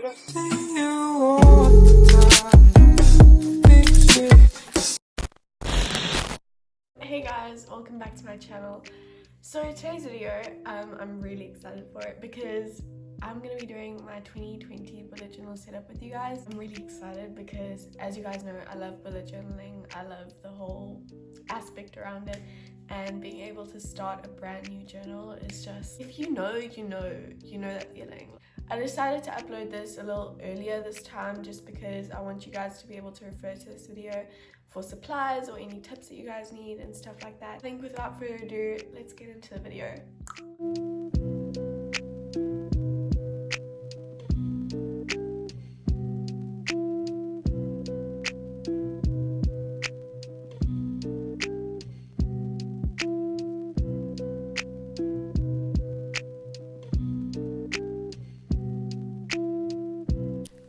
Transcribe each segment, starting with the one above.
Hey guys, welcome back to my channel. So today's video, I'm really excited for it because I'm going to be doing my 2020 bullet journal setup with you guys. I'm really excited because, as you guys know, I love bullet journaling. I love the whole aspect around it, and being able to start a brand new journal is just, if you know that feeling. I decided to upload this a little earlier this time just because I want you guys to be able to refer to this video for supplies or any tips that you guys need and stuff like that. I think without further ado, let's get into the video.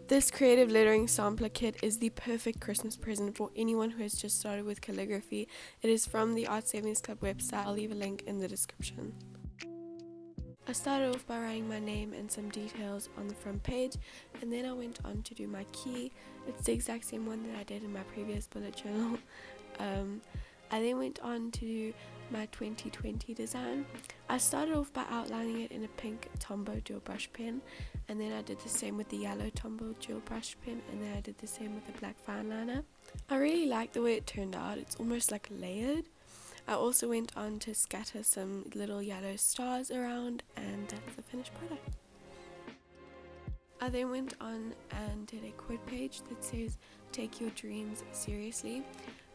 This creative lettering sampler kit is the perfect Christmas present for anyone who has just started with calligraphy. It is from the Art Savings Club website. I'll leave a link in the description. I started off by writing my name and some details on the front page, and then I went on to do my key. It's the exact same one that I did in my previous bullet journal. I then went on to do my 2020 design. I started off by outlining it in a pink Tombow dual brush pen, and then I did the same with the yellow Tombow dual brush pen, and then I did the same with the black fine liner. I really like the way it turned out. It's almost like layered. I also went on to scatter some little yellow stars around, and that's the finished product. I then went on and did a quote page that says, "Take your dreams seriously."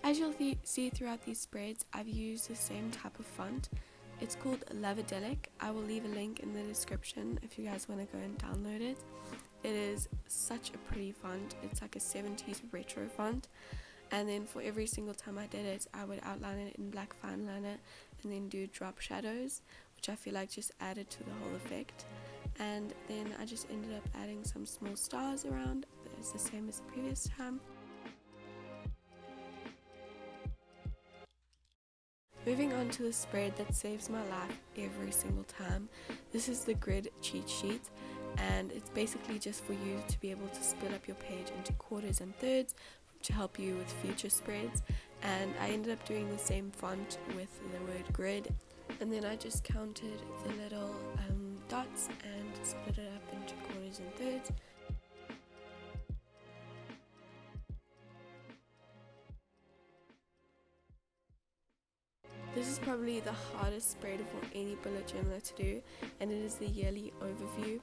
As you'll see throughout these spreads, I've used the same type of font. It's called LOVADELIC. I will leave a link in the description if you guys want to go and download it. It is such a pretty font. It's like a 70s retro font. And then for every single time I did it, I would outline it in black fine liner and then do drop shadows, which I feel like just added to the whole effect. And then I just ended up adding some small stars around. It's the same as the previous time. Moving on to the spread that saves my life every single time. This is the grid cheat sheet, and it's basically just for you to be able to split up your page into quarters and thirds to help you with future spreads. And I ended up doing the same font with the word grid, and then I just counted the little dots and split it up into quarters and thirds. This is probably the hardest spread for any bullet journaler to do, and it is the yearly overview.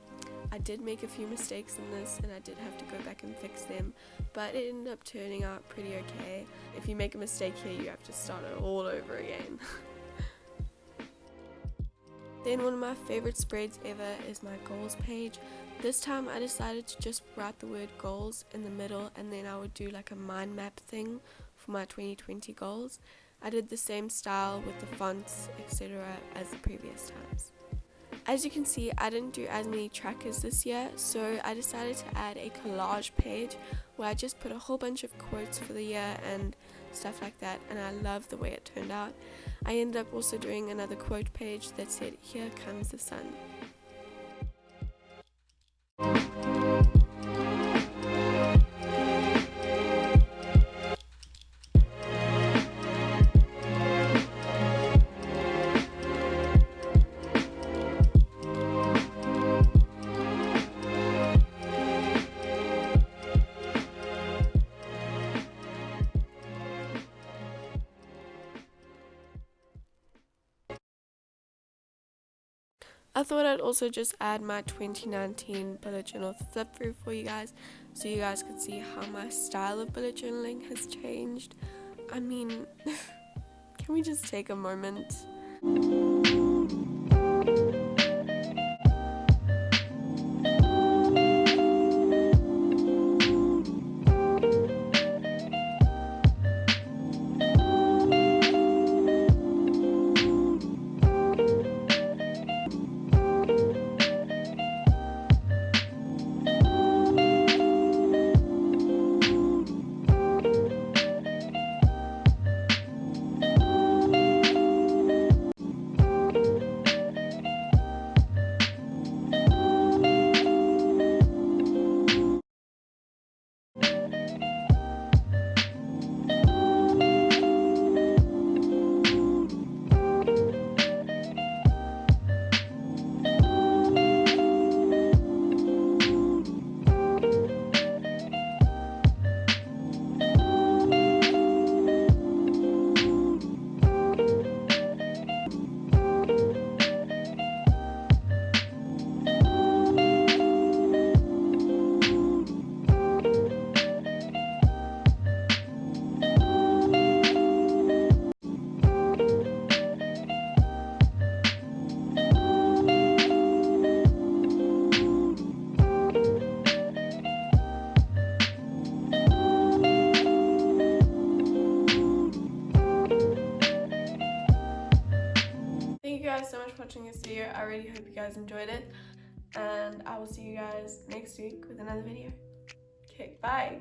I did make a few mistakes in this, and I did have to go back and fix them, but it ended up turning out pretty okay. If you make a mistake here, you have to start it all over again. Then one of my favorite spreads ever is my goals page. This time I decided to just write the word goals in the middle, and then I would do like a mind map thing for my 2020 goals. I did the same style with the fonts, etc. as the previous times. As you can see, I didn't do as many trackers this year, so I decided to add a collage page where I just put a whole bunch of quotes for the year and stuff like that, and I love the way it turned out. I ended up also doing another quote page that said, "Here comes the sun." I thought I'd also just add my 2019 bullet journal flip through for you guys, so you guys could see how my style of bullet journaling has changed. I mean, can we just take a moment? really hope you guys enjoyed it, and I will see you guys next week with another video. Okay, bye!